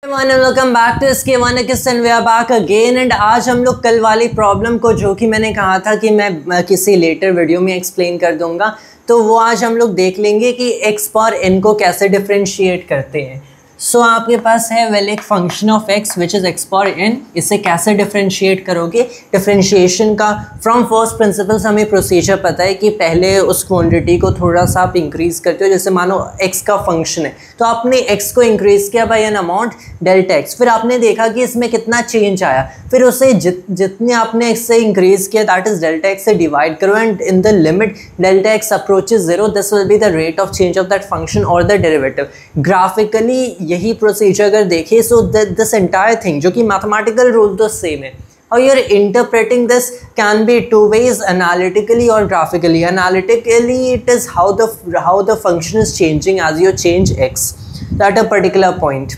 Welcome back to इसके one किस्टन we are back again and आज हम लोग कल वाली प्रॉब्लम को जो कि मैंने कहा था कि मैं किसी लेटर वीडियो में एक्सप्लेन कर दूंगा, तो वो आज हम लोग देख लेंगे कि x पर n को कैसे डिफरेंशिएट करते हैं। सो आपके पास है एक function of x which is x पर n, इसे कैसे डिफरेंशिएट करोगे। डिफरेंशिएशन का फ्रॉम फर्स्ट प्रिंसिपल्स हमें प्रोसीजर पता है कि पहले उस क्वांटिटी को थोड़ा सा आप इंक्रीज़ करते हो। जैसे मानो x का फंक्शन है तो आपने x को इंक्रीज़ किया by an amount delta x, फिर आपने देखा कि इसमें कितना चेंज आया, फिर उसे जितने आपने x से इंक्रीज़ किया दैट इज़ डेल्टा x से डिवाइड करो and in the limit delta x approaches 0 this will be the rate of change of that function और द डेरिवेटिव। ग्राफिकली यही प्रोसीजर अगर देखें सो दिस एंटायर थिंग जो कि mathematical rule तो same है और you're interpreting this can be two ways, analytically or graphically. Analytically it is how the function is changing as you change x at a particular point.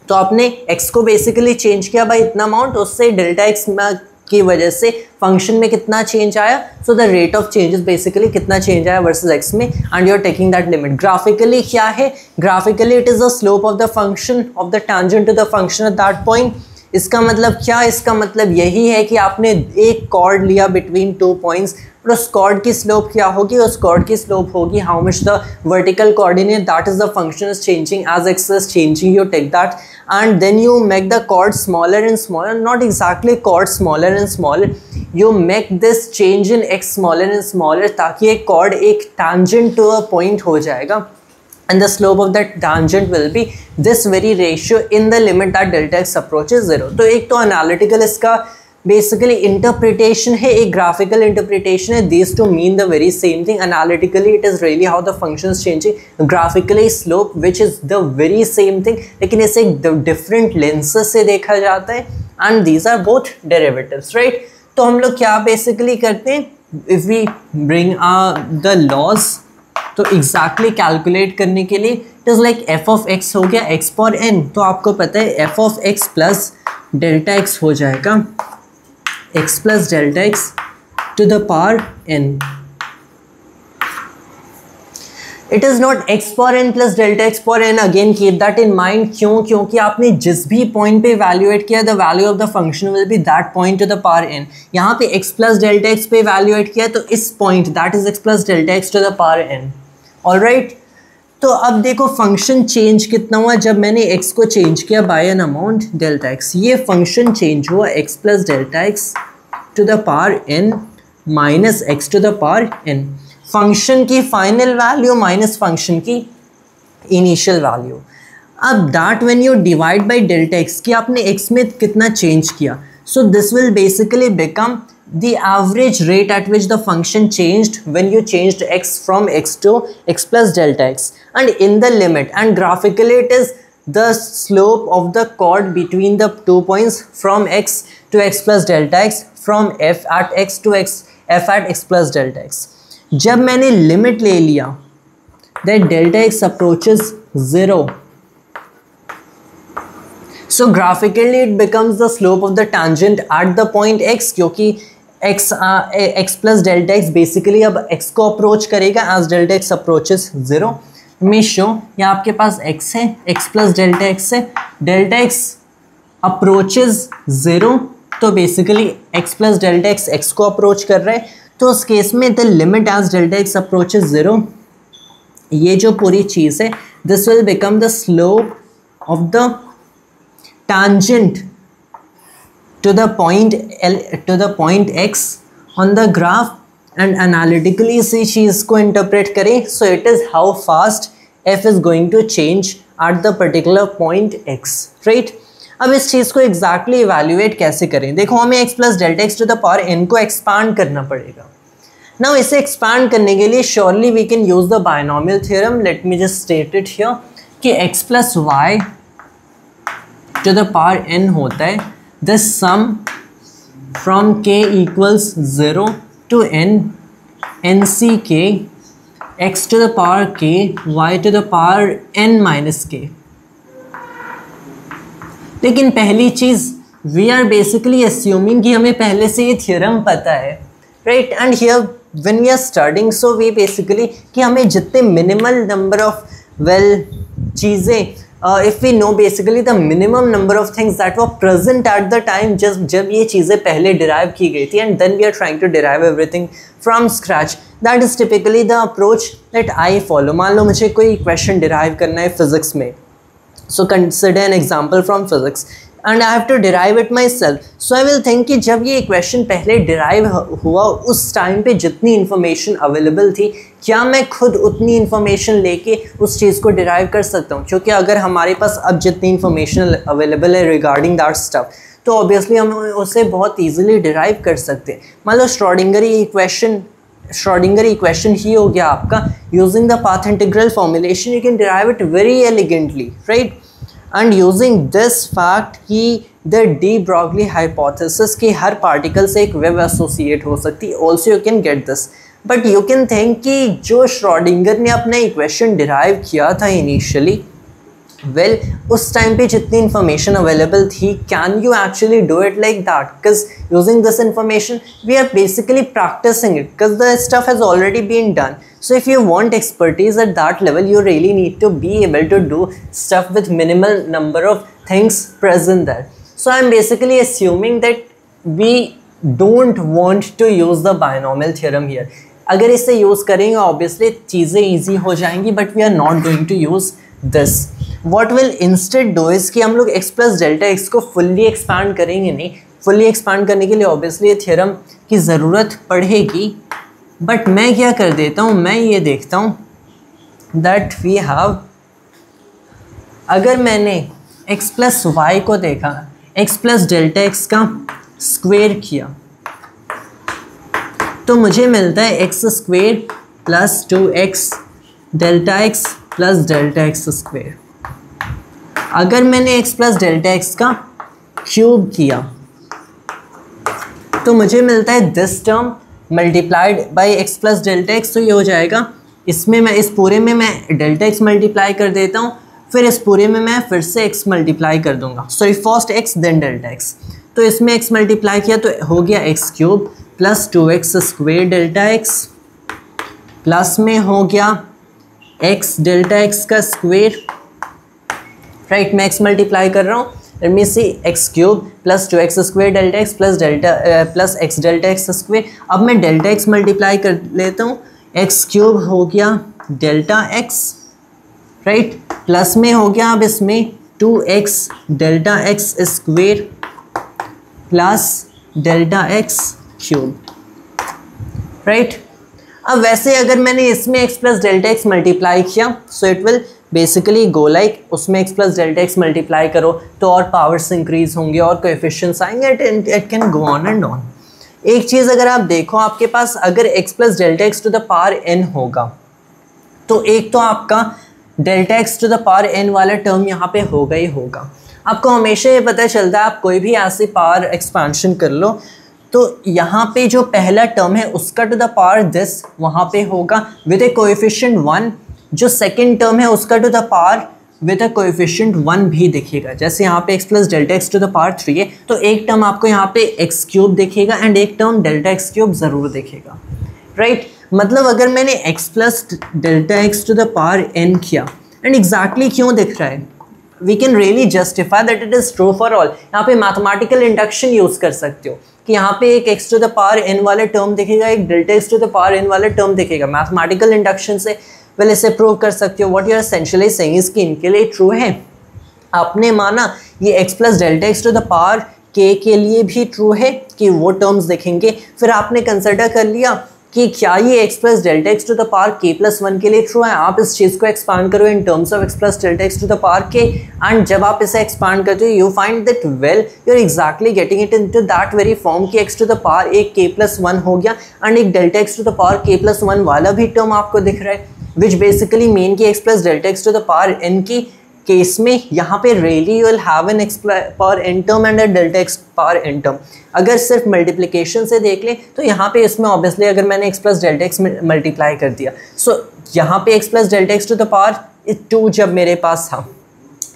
तो आपने x को basically change किया by इतना amount, उससे delta x की वजह से function में कितना चेंज आया, so the rate of change is basically कितना चेंज आया वर्सेस x में and you are taking that limit. Graphically क्या है, graphically it is the slope of the function of the tangent to the function at that point. इसका मतलब क्या, इसका मतलब यही है कि आपने एक कॉर्ड लिया बिटवीन टू पॉइंट्स और उस कॉर्ड की स्लोप क्या होगी, उस कॉर्ड की स्लोप होगी how much the vertical coordinate that is the function is changing as X is changing. You take that and then you make the chord smaller and smaller, not exactly chord smaller and smaller, you make this change in x smaller and smaller ताकि एक chord एक tangent to a point हो जाएगा and the slope of that tangent will be this very ratio in the limit that delta x approaches 0। तो एक तो analytical इसका basically interpretation है, एक ग्राफिकल इंटरप्रिटेशन है। These two mean the very same thing. Analytically it is really how the function is changing, graphically slope which is the very same thing, लेकिन इसे different lenses से देखा जाता है and these are both derivatives, right. तो हम लोग क्या बेसिकली करते हैं, if we bring the laws तो एग्जैक्टली कैलकुलेट करने के लिए it is like F of X हो गया एक्स पर एन, तो आपको पता है F of x plus delta x हो जाएगा x plus delta x to the power n. It is not x power n plus delta x power n. Again keep that in mind. क्यों? क्योंकि आपने जिस भी पॉइंट पे evaluate किया the value of the function will be that point to the power n. यहाँ पे x plus delta x पे evaluate किया तो इस point that is x plus delta x to the power n. Alright? तो अब देखो फंक्शन चेंज कितना हुआ जब मैंने x को चेंज किया by an amount delta x। ये फंक्शन चेंज हुआ x plus delta x to the power n minus x to the power n। Function की फाइनल वैल्यू माइनस फंक्शन की इनिशियल वैल्यू। अब that when you divide by delta x कि आपने x में कितना change किया, so this will basically become the average rate at which the function changed when you changed x from x to x plus delta x and in the limit, and graphically it is the slope of the chord between the 2 points from x to x plus delta x from f at x to x f at x plus delta x। जब मैंने limit ले लिया that delta x approaches 0, so graphically it becomes the slope of the tangent at the point x, क्योंकि x plus delta X basically अब x को approach करेगा as delta x approaches 0। मैं show यहाँ आपके पास x है, x प्लस डेल्टा एक्स है, डेल्टा एक्स अप्रोचेस 0 तो basically x plus delta X x को अप्रोच कर रहा है। तो उस केस में the limit as delta x approaches 0, ये जो पूरी चीज़ है this will become the slope of the tangent to the point x on the graph and analytically इसी चीज़ को interpret करें, so it is how fast f is going to change at the particular point x, right। अब इस चीज़ को exactly evaluate कैसे करें, देखो हमें x plus delta x to the power n को expand करना पड़ेगा। Now इसे expand करने के लिए surely we can use the binomial theorem। Let me just state it here कि x plus y to the power n होता है this sum from k equals 0 to n nck x to the power k y to the power n minus k। लेकिन पहली चीज़ we are basically assuming कि हमें पहले से ये theorem पता है, right, and here when we are studying so we basically कि हमें जितने minimal number of चीज़ें if we know basically the minimum number of things that were present at the time जब ये चीज़ें पहले derive की गई थी, and then we are trying to derive everything from scratch. That is typically the approach that I follow. मान लो मुझे कोई question derive करना है physics में, so consider an example from physics and I have to derive it myself. So I will think कि जब ये equation पहले derive हुआ उस time पे जितनी information available थी, क्या मैं खुद उतनी information लेके उस चीज़ को derive कर सकता हूँ? क्योंकि अगर हमारे पास अब जितनी information available है regarding that stuff, तो obviously हम उसे बहुत easily derive कर सकते हैं. मान लो श्रोडिंगर इक्वेशन ही हो गया आपका. Using the path integral formulation you can derive it very elegantly, right. And using this fact कि द डी ब्रॉगली हाइपोथेसिस कि हर पार्टिकल से एक वेव एसोसिएट हो सकती है, also you can get this. But you can think कि जो Schrodinger ने अपना इक्वेशन डिराइव किया था इनिशियली, well उस टाइम पे जितनी information available थी, can you actually do it like that? Because using this information we are basically practicing it because the stuff has already been done. So if you want expertise at that level, you really need to be able to do stuff with minimal number of things present there. So I'm basically assuming that we don't want to use the binomial theorem here. अगर इसे use करेंगे obviously चीज़ें easy हो जाएंगी, but we are not going to use this. What will instead do is कि हम लोग x plus delta x को फुल्ली एक्सपांड करेंगे नहीं. फुल्ली एक्सपांड करने के लिए ऑब्वियसली ये थ्योरम की ज़रूरत पड़ेगी, बट मैं क्या कर देता हूँ, मैं ये देखता हूँ दैट वी हैव, अगर मैंने x प्लस वाई को देखा, x प्लस डेल्टा एक्स का स्क्वेयर किया, तो मुझे मिलता है x square plus 2x delta X plus delta X square. अगर मैंने x प्लस डेल्टा एक्स का क्यूब किया तो मुझे मिलता है this term multiplied by x plus delta X. तो ये हो जाएगा, इसमें मैं इस पूरे में मैं डेल्टा एक्स मल्टीप्लाई कर देता हूँ, फिर इस पूरे में मैं फिर से x मल्टीप्लाई कर दूंगा. Sorry, first x then delta X. तो इसमें x मल्टीप्लाई किया तो हो गया x cube plus 2x square delta X, plus में हो गया x डेल्टा एक्स का स्क्वेयर, राइट. मैं x मल्टीप्लाई कर रहा हूँ, let me see, x cube plus 2x square delta X plus x delta X square. अब मैं डेल्टा x मल्टीप्लाई कर लेता हूँ, x क्यूब हो गया डेल्टा x, राइट, प्लस में हो गया अब इसमें 2x delta X square plus delta x cube, right. अब वैसे अगर मैंने इसमें x plus delta X multiply किया, so it will basically go like, उसमें x plus delta X multiply करो तो और पावर्स इंक्रीज होंगे और कोएफिशिएंट्स आएंगे, it can go on and on. एक चीज़ अगर आप देखो, आपके पास अगर x plus delta x to the power n होगा, तो एक तो आपका delta x to the power n वाला टर्म यहाँ पे होगा ही होगा. आपको हमेशा ये पता चलता है, आप कोई भी ऐसी पावर एक्सपेंशन कर लो तो यहाँ पे जो पहला टर्म है उसका टू द पावर दिस वहाँ पे होगा विद ए कोएफिशिएंट 1. जो सेकेंड टर्म है उसका to the power with a coefficient 1 भी दिखेगा. जैसे यहाँ पे x plus delta x to the power 3 है, तो एक टर्म आपको यहाँ पे x क्यूब दिखेगा एंड एक टर्म डेल्टा एक्स क्यूब ज़रूर दिखेगा, राइट. मतलब अगर मैंने x plus delta x to the power n किया, एंड एग्जैक्टली क्यों दिख रहा है, we can really justify that it is true for all. यहाँ पे मैथमेटिकल इंडक्शन यूज़ कर सकते हो कि यहाँ पे एक x to the power n वाला टर्म दिखेगा, एक delta x to the power n वाला टर्म दिखेगा. मैथमेटिकल इंडक्शन से वेल इसे प्रूव कर सकते हो. What you are essentially saying is कि इनके लिए ट्रू है. आपने माना ये x plus delta x to the power k के लिए भी ट्रू है कि वो टर्म्स दिखेंगे. फिर आपने कंसिडर कर लिया कि क्या ये x plus delta x to the power k plus 1 के लिए ट्रू है. आप इस चीज़ को एक्सपांड करो in terms of x plus delta x to the power k, and जब आप इसे एक्सपांड करते हो you find that well you are exactly getting it into that very form कि x टू द पावर एक k plus 1 हो गया and एक delta x to the power k plus 1 वाला भी टर्म आपको दिख रहा है, विच बेसिकली मीन कि x plus delta x to the power n की केस में यहाँ पे really you will have an x power n term and a delta x power n term. अगर सिर्फ मल्टीप्लिकेशन से देख लें तो यहाँ पे इसमें ऑब्वियसली अगर मैंने x plus delta X multiply कर दिया, सो यहाँ पे x plus delta x to the power 2 जब मेरे पास था,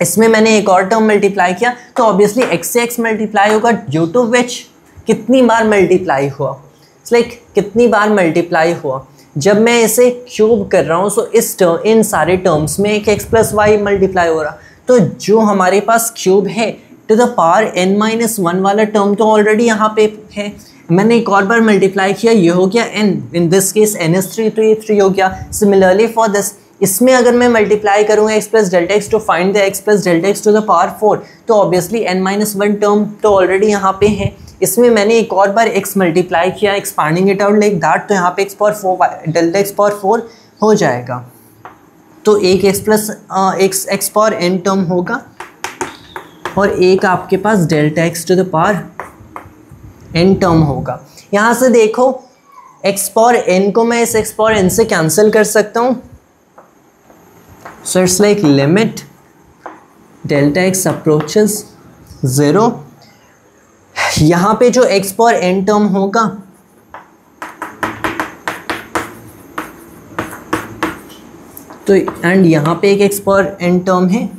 इसमें मैंने एक और टर्म मल्टीप्लाई किया तो ऑब्वियसली x से x मल्टीप्लाई होगा, ड्यू टू विच कितनी बार मल्टीप्लाई हुआ, इट्स लाइक कितनी बार मल्टीप्लाई हुआ. जब मैं इसे क्यूब कर रहा हूँ, सो इस टर्म इन सारे टर्म्स में एक x प्लस वाई मल्टीप्लाई हो रहा, तो जो हमारे पास क्यूब है टू द पावर n-1 वाला टर्म तो ऑलरेडी यहाँ पे है, मैंने एक और बार मल्टीप्लाई किया, ये हो गया n, in this case n is 3 तो ये 3 हो गया। सिमिलरली फॉर दिस, इसमें अगर मैं मल्टीप्लाई करूँगा x plus delta x to find the x plus delta x to the power 4 तो ऑब्वियसली n-1 टर्म तो ऑलरेडी यहाँ पे है। इसमें मैंने एक और बार x मल्टीप्लाई किया, expanding it out like that, तो यहाँ पे x power 4 delta X power 4 हो जाएगा। तो एक x plus x power n term होगा और एक आपके पास delta x to the power n term होगा। यहाँ से देखो x पावर n को मैं इस x पावर n से कैंसिल कर सकता हूँ। So it's like limit delta x approaches 0। यहाँ पे जो x पावर n टर्म होगा तो एंड यहाँ पे एक x पावर n टर्म है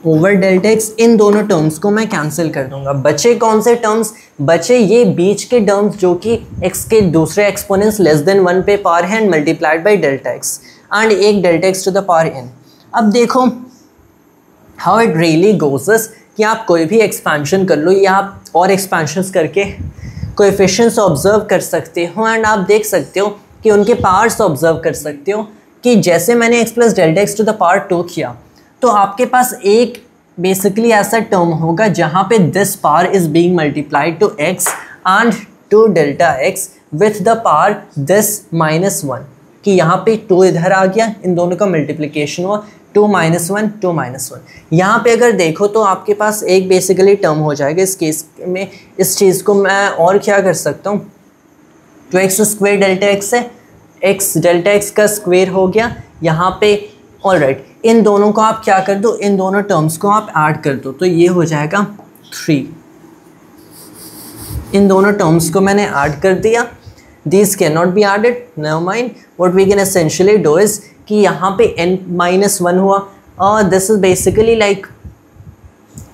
ओवर डेल्टा एक्स, इन दोनों टर्म्स को मैं कैंसिल कर दूंगा। बचे कौन से टर्म्स? बचे ये बीच के टर्म्स जो कि x के दूसरे एक्सपोनेंट्स लेस देन 1 पे पावर है and multiplied by delta X and एक delta x to the power n। अब देखो how it really goes is कि आप कोई भी एक्सपेंशन कर लो या आप और एक्सपेंशंस करके कोएफिशिएंट्स ऑब्जर्व कर सकते हो एंड आप देख सकते हो कि उनके पावर्स ऑब्जर्व कर सकते हो कि जैसे मैंने x plus delta x to the power 2 किया तो आपके पास एक बेसिकली ऐसा टर्म होगा जहाँ पे this power is being multiplied to x and to delta x with the power this -1 कि यहाँ पे 2 इधर आ गया, इन दोनों का मल्टीप्लिकेशन हुआ 2 - 1 2 - 1। यहाँ पे अगर देखो तो आपके पास एक बेसिकली टर्म हो जाएगा। इस केस में इस चीज़ को मैं और क्या कर सकता हूँ, 2x² डेल्टा x है, x डेल्टा x का स्क्वायर हो गया यहाँ पे। ऑलराइट, इन दोनों को आप क्या कर दो, इन दोनों टर्म्स को आप ऐड कर दो तो ये हो जाएगा 3। इन दोनों टर्म्स को मैंने ऐड कर दिया। These cannot be added, never mind. What we can essentially do is कि यहाँ पे n-1 हुआ और this is basically like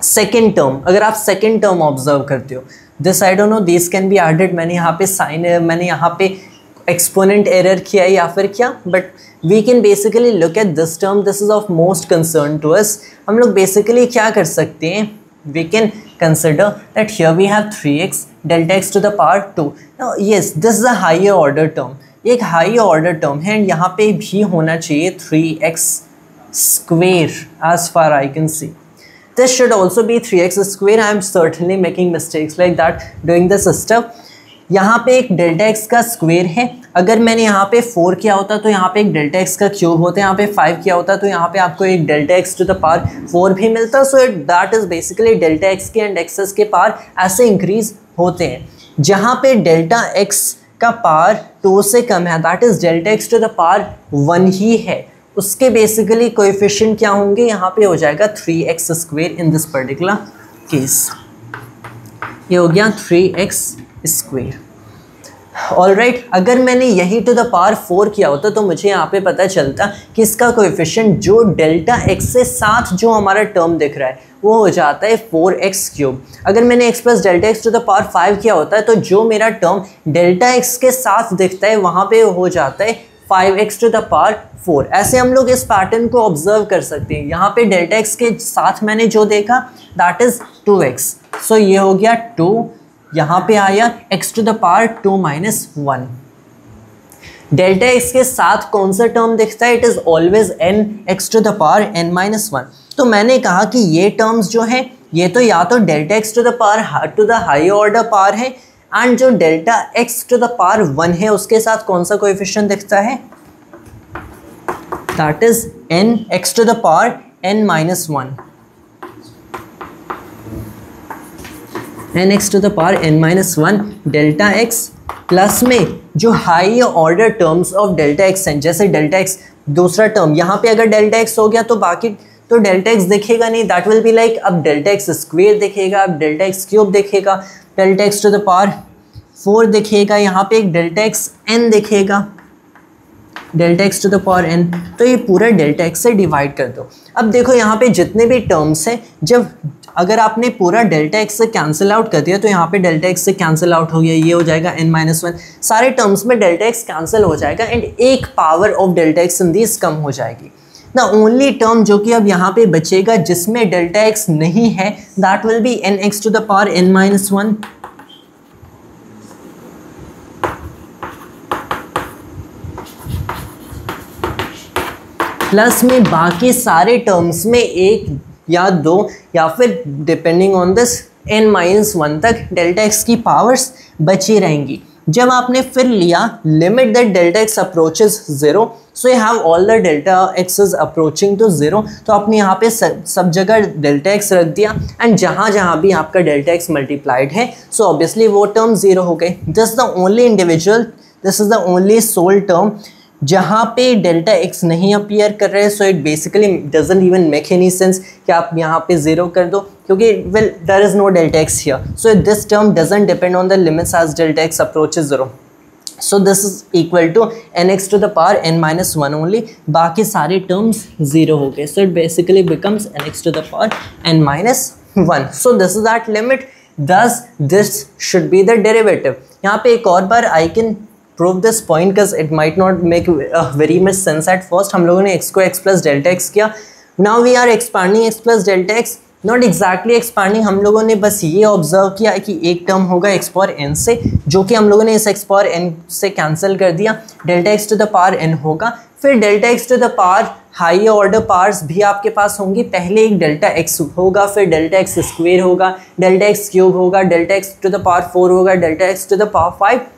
second term। अगर आप second term observe करते हो, this I don't know, these can be added। मैंने यहाँ पे मैंने यहाँ पे exponent error किया या फिर क्या, but we can basically look at this term। This is of most concern to us। हम लोग basically क्या कर सकते हैं, we can consider that here we have 3x delta x to the power 2। now yes, this is a higher order term, एक higher order term है and यहाँ पे भी होना चाहिए 3x square as far I can see। this should also be 3x square। I am certainly making mistakes like that doing this stuff। यहाँ पे एक डेल्टा एक्स का स्क्वायर है, अगर मैंने यहाँ पे 4 किया होता तो यहाँ पे एक डेल्टा एक्स का क्यूब होता, यहाँ पे 5 किया होता तो यहाँ पे आपको एक delta x to the power 4 भी मिलता। So that is basically delta X के एंड एक्सेस के पावर ऐसे इंक्रीज होते हैं। जहाँ पे डेल्टा एक्स का पावर 2 से कम है, that is delta x to the power 1 ही है, उसके बेसिकली कोएफिशिएंट क्या होंगे, यहाँ पे हो जाएगा 3x² in this particular case. ये हो गया 3x²। ऑलराइट, अगर मैंने यही टू द पावर 4 किया होता तो मुझे यहाँ पे पता चलता कि इसका कोएफिशिएंट जो डेल्टा x से साथ जो हमारा टर्म दिख रहा है वो हो जाता है 4x³। अगर मैंने x plus delta x to the power 5 किया होता है तो जो मेरा टर्म डेल्टा x के साथ दिखता है वहाँ पे हो जाता है 5x टू द पावर 4। ऐसे हम लोग इस पैटर्न को ऑब्जर्व कर सकते हैं। यहाँ पे डेल्टा x के साथ मैंने जो देखा दैट इज़ 2x। सो ये हो गया 2, यहाँ पे आया x to the power 2 - 1। Delta x के साथ कौन सा टर्म दिखता है, it is always n x to the power n-1। तो मैंने कहा कि ये टर्म्स जो हैं ये तो या तो delta x to the power to the high order power है एंड जो delta x to the power 1 है उसके साथ कौन सा कोएफिशिएंट दिखता है, that is n x to the power n-1। nx to the power n-1 delta x plus में जो high order terms of delta x हैं, जैसे डेल्टा x दूसरा टर्म यहाँ पे अगर डेल्टा x हो गया तो बाकी तो डेल्टा x दिखेगा नहीं, दैट विल बी लाइक अब डेल्टा x² दिखेगा, अब डेल्टा x³ दिखेगा, delta x to the power 4 दिखेगा, यहाँ पे एक डेल्टा xn दिखेगा, delta x to the power n। तो ये पूरा डेल्टा x से डिवाइड कर दो। अब देखो यहाँ पे जितने भी टर्म्स हैं, जब अगर आपने पूरा डेल्टा x से कैंसिल आउट कर दिया तो यहाँ पे डेल्टा x से कैंसिल आउट हो गया, ये हो जाएगा n-1। सारे टर्म्स में डेल्टा x कैंसिल हो जाएगा एंड एक power of delta x in these come हो जाएगी। द ओनली टर्म जो कि अब यहाँ पे बचेगा जिसमें डेल्टा एक्स नहीं है, that will be N X to the power N minus 1 plus में बाकी सारे टर्म्स में एक या दो या फिर depending on this n minus 1 तक डेल्टा एक्स की पावर्स बची रहेंगी। जब आपने फिर लिया limit that delta X approaches 0, so you have all the delta x is approaching to 0, तो आपने यहाँ पे सब जगह डेल्टा एक्स रख दिया एंड जहाँ जहाँ भी आपका डेल्टा एक्स मल्टीप्लाइड है, सो ऑब्वियसली वो टर्म 0 हो गए। This is the only sole term जहाँ पे डेल्टा एक्स नहीं अपीयर कर रहे हैं, so it basically doesn't even make any sense कि आप यहाँ पे 0 कर दो, क्योंकि well there is no delta X here, so this term doesn't depend on the limits as delta X approaches 0, so this is equal to N X to the power N minus 1 only, बाकी सारे terms 0 हो गए, so it basically becomes N X to the power N minus 1, so this is that limit, thus this should be the derivative. यहाँ पे एक और बार I can prove this point because it might not make very much sense at first। हम लोगों ने x को x plus delta x किया, now we are expanding x plus delta x, not exactly expanding, हम लोगों ने बस ये ऑब्जर्व किया कि एक टर्म होगा x पावर n से, जो कि हम लोगों ने इस x पावर n से कैंसिल कर दिया, delta x to the power n होगा, फिर delta x to the power high order powers भी आपके पास होंगी, पहले एक डेल्टा x होगा, फिर डेल्टा x स्क्वेयर होगा, डेल्टा x क्यूब होगा, delta x to the power 4 होगा, delta x to the power 5,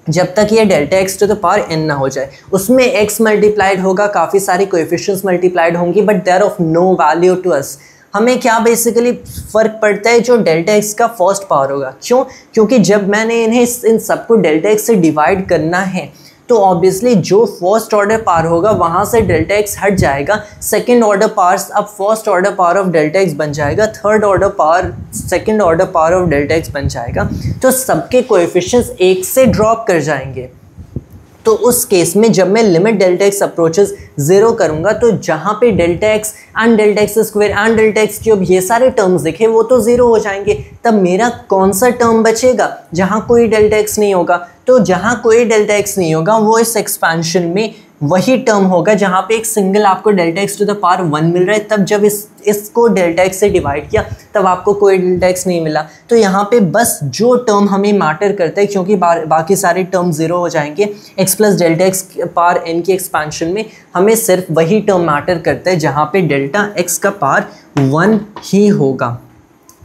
जब तक ये delta x to the power n ना हो जाए। उसमें x मल्टीप्लाइड होगा, काफ़ी सारी कोएफिशिएंट्स मल्टीप्लाइड होंगी, but they are of no value to us. हमें क्या बेसिकली फ़र्क पड़ता है, जो डेल्टा एक्स का फर्स्ट पावर होगा। क्यों? क्योंकि जब मैंने इन सबको डेल्टा एक्स से डिवाइड करना है, तो ऑब्वियसली जो फर्स्ट ऑर्डर पावर होगा वहाँ से डेल्टा एक्स हट जाएगा, सेकंड ऑर्डर पावर्स अब first order power of delta x बन जाएगा, third order power second order power of delta x बन जाएगा, तो सबके कोएफिशिएंट्स 1 से ड्रॉप कर जाएंगे। तो उस केस में जब मैं लिमिट डेल्टा एक्स अप्रोचेस 0 करूंगा, तो जहाँ पे delta X and delta x square and delta X cube ये सारे टर्म्स दिखे वो तो 0 हो जाएंगे, तब मेरा कौन सा टर्म बचेगा जहाँ कोई डेल्टा एक्स नहीं होगा? तो जहाँ कोई डेल्टा एक्स नहीं होगा वो इस एक्सपेंशन में वही टर्म होगा जहाँ पे एक सिंगल आपको delta x to the power 1 मिल रहा है, तब जब इसको डेल्टा एक्स से डिवाइड किया तब आपको कोई डेल्टा एक्स नहीं मिला। तो यहाँ पे बस जो टर्म हमें मैटर करता है, क्योंकि बाकी सारे टर्म 0 हो जाएंगे, x plus delta X power n की एक्सपेंशन में हमें सिर्फ वही टर्म मैटर करता है जहाँ पे डेल्टा एक्स का पावर 1 ही होगा।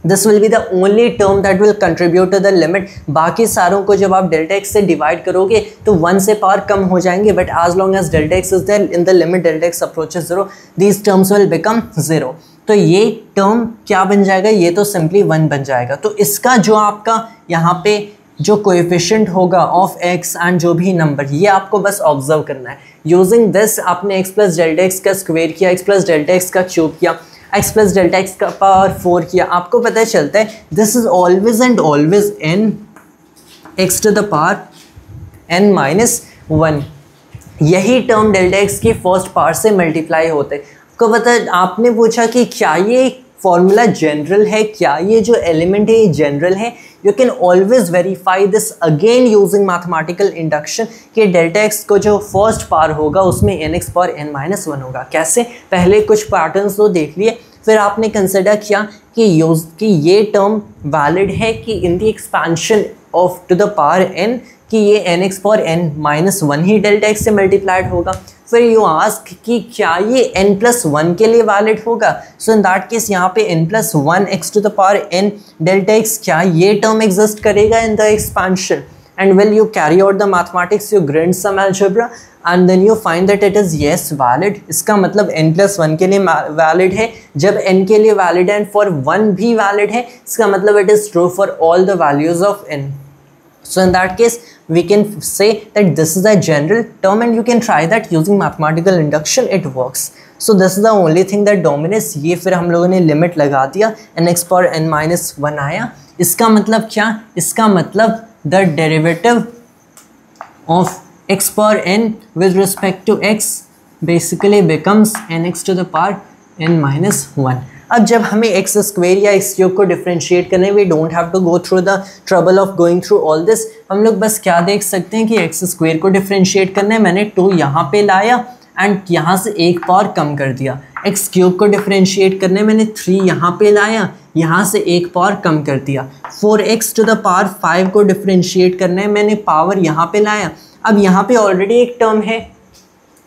This will be the only term that will contribute to the limit. बाकी सारों को जब आप डेल्टा एक्स से डिवाइड करोगे तो 1 से पावर कम हो जाएंगे, but as long as delta x is there in the limit delta x approaches 0, these terms will become 0। तो ये टर्म क्या बन जाएगा? ये तो सिंपली 1 बन जाएगा। तो इसका जो आपका यहाँ पे जो कोएफिशिएंट होगा ऑफ x एंड जो भी नंबर, ये आपको बस ऑब्जर्व करना है। यूजिंग दिस आपने x प्लस डेल्टा एक्स का स्क्वेयर किया, x प्लस डेल्टा एक्स का क्यूब किया, x प्लस डेल्टा एक्स का पावर 4 किया, आपको पता चलता है this is always and always n x to the power n minus 1। यही टर्म डेल्टा एक्स की फर्स्ट पावर से मल्टीप्लाई होते हैं। आपको पता है, आपने पूछा कि क्या ये फॉर्मूला जनरल है, क्या ये जो एलिमेंट है ये जनरल है? You can always verify this again using mathematical induction कि डेल्टा एक्स को जो फर्स्ट पावर होगा उसमें n x power n minus 1 होगा। कैसे? पहले कुछ पैटर्न्स तो देख लिए, फिर आपने कंसिडर किया कि ये टर्म वैलिड है कि in the expansion of to the power n कि ये n x power n minus 1 ही डेल्टा एक्स से मल्टीप्लाइड होगा। फिर यू आस्क कि क्या ये n प्लस 1 के लिए वैलिड होगा? सो इन दैट केस यहाँ पे n plus 1 x to the power n delta x, क्या ये टर्म एग्जिस्ट करेगा in the expansion? And well you carry out the mathematics, you grind some algebra and then you find that it is yes valid. इसका मतलब n plus 1 के लिए valid है। जब n के लिए वैलिड है एंड फॉर 1 भी वैलिड है, इसका मतलब it is true for all the values of n। So in that case, we can say that this is a general term and you can try that using mathematical induction, it works. So this is the only thing that dominates। ये फिर हम लोगों ने limit लगा दिया, n x power n minus 1 आया। इसका मतलब क्या? इसका मतलब the derivative of x power n with respect to x basically becomes n x to the power n minus 1। अब जब हमें एक्स स्क्वेयर या एक्स क्यूब को डिफ्रेंशिएट करने, we don't have to go through the trouble of going through all this. हम लोग बस क्या देख सकते हैं कि एक्स स्क्वेयर को डिफ्रेंशिएट करना है, मैंने 2 यहाँ पे लाया एंड यहाँ से एक पावर कम कर दिया। एक्स क्यूब को डिफ्रेंशिएट करने मैंने 3 यहाँ पे लाया, यहाँ से एक पावर कम कर दिया। 4x टू द पावर 5 को डिफ्रेंशिएट करने मैंने पावर यहाँ पे लाया। अब यहाँ पे ऑलरेडी एक टर्म है,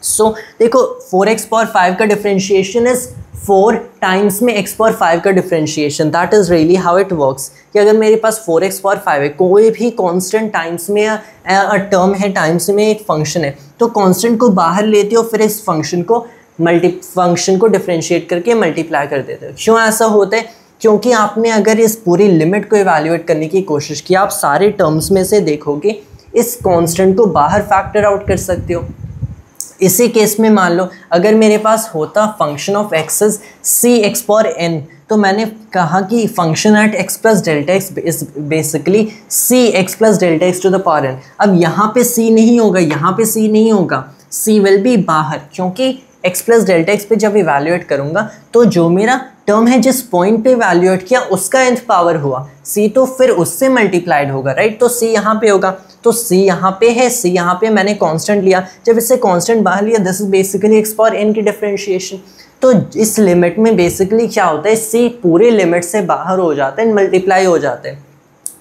सो देखो 4x पावर 5 का डिफ्रेंशिएशन इज 4 टाइम्स में x पावर 5 का differentiation. That is really how it works कि अगर मेरे पास 4x पावर 5 है, कोई भी कांस्टेंट टाइम्स में टर्म है, टाइम्स में एक फंक्शन है, तो कांस्टेंट को बाहर लेते हो, फिर इस फंक्शन को डिफ्रेंशिएट करके मल्टीप्लाई कर देते हो। क्यों ऐसा होता है? क्योंकि आपने अगर इस पूरी लिमिट को इवैल्यूएट करने की कोशिश की, आप सारे टर्म्स में से देखोगे इस कांस्टेंट को बाहर फैक्टर आउट कर सकते हो। इसी केस में मान लो अगर मेरे पास होता function of x is c x power n, तो मैंने कहा कि function at x plus delta x is basically c x plus delta x to the power n. अब यहाँ पे सी नहीं होगा, यहाँ पे सी नहीं होगा, सी विल बी बाहर, क्योंकि एक्स प्लस डेल्टा एक्स पे जब इवैल्यूएट करूँगा तो जो मेरा टर्म है जिस पॉइंट पे इवैल्यूएट किया उसका nth पावर हुआ, सी तो फिर उससे मल्टीप्लाइड होगा, राइट। तो सी यहाँ पे होगा, तो सी यहाँ पे है, सी यहाँ पे मैंने कांस्टेंट लिया, जब इससे कांस्टेंट बाहर लिया, this is basically x power n की डिफरेंशिएशन। तो इस लिमिट में बेसिकली क्या होता है, सी पूरे लिमिट से बाहर हो जाता है, मल्टीप्लाई हो जाते हैं।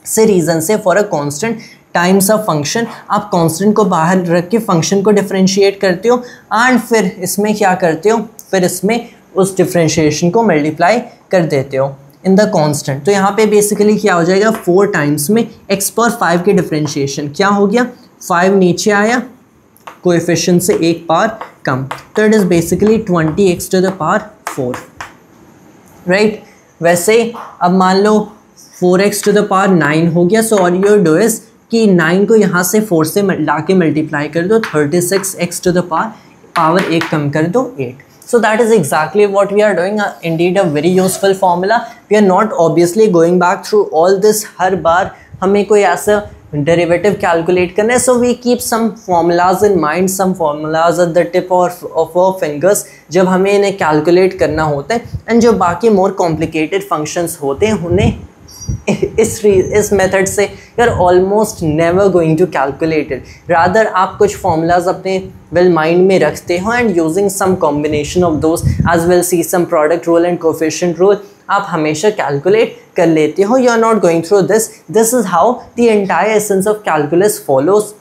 से रीज़न से for a constant times of function, आप कांस्टेंट को बाहर रख के फंक्शन को डिफरेंशिएट करते हो एंड फिर इसमें क्या करते हो, फिर इसमें उस डिफरेंशिएशन को मल्टीप्लाई कर देते हो इन द कांस्टेंट। तो यहाँ पे बेसिकली क्या हो जाएगा, 4 टाइम्स में x पावर 5 के डिफरेंशिएशन क्या हो गया, 5 नीचे आया, कोएफिशिएंट से एक पावर कम, तो it is basically 20x to the power 4, right. वैसे अब मान लो 4x टू द पावर 9 हो गया, so all you do is कि 9 को यहाँ से 4 से ला के मल्टीप्लाई कर दो, 36x टू द पावर एक कम कर दो 8। So that is exactly what we are doing, indeed a very useful formula. We are not obviously going back through all this हर बार हमें कोई ऐसा derivative calculate करना है, so we keep some formulas in mind, some formulas at the tip of our fingers जब हमें इन्हें calculate करना होता है, and जो बाकी more complicated functions होते हैं उन्हें इस मेथड से you're almost never going to calculate it. Rather आप कुछ formulas अपने well mind में रखते हो and using some combination of those as well see some product rule and coefficient rule आप हमेशा calculate कर लेते हो. You are not going through this. This is how the entire essence of calculus follows.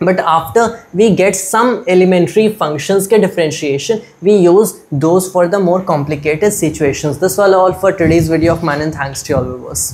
But after we get some elementary functions के differentiation, we use those for the more complicated situations. This was all for today's video of mine, and thanks to all viewers.